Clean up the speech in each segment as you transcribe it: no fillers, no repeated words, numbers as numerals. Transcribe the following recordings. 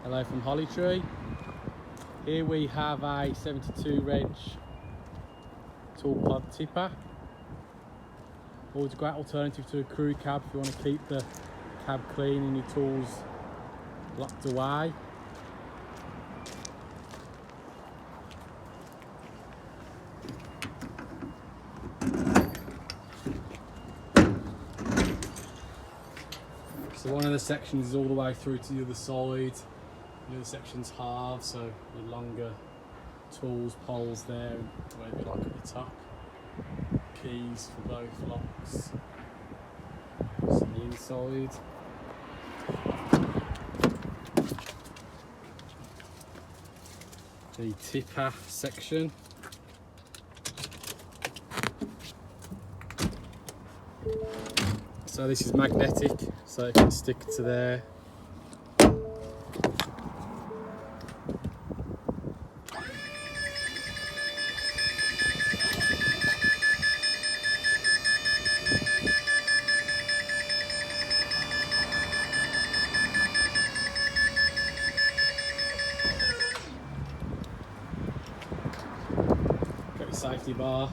Hello from Holly Tree. Here we have a 72 reg tool pod tipper. Always a great alternative to a crew cab if you want to keep the cab clean and your tools locked away. So one of the sections is all the way through to the other side. The other section's halved, so the longer tools, poles there, maybe like at the top. Keys for both locks. It's on the inside. The tipper section. So this is magnetic, so it can stick to there. Got your safety bar,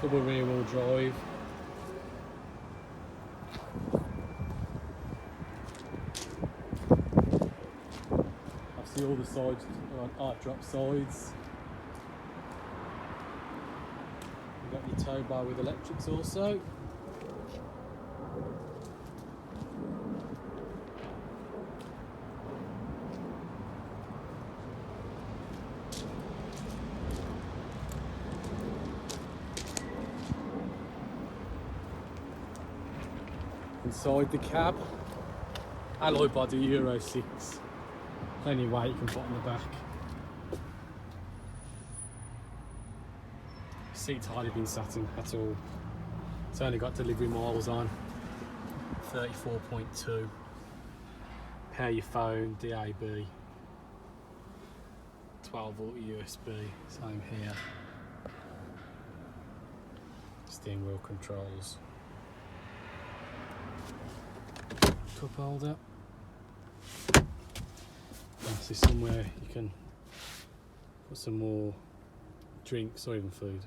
double rear wheel drive. All the sides are drop sides. You've got your tow bar with electrics also. Inside the cab, alloy body Euro 6. Plenty of weight you can put on the back. Seats hardly been sat in at all. It's only got delivery miles on. 34.2. Pair your phone, DAB. 12 volt USB, same here. Steering wheel controls. Cup holder. This is somewhere you can put some more drinks or even food.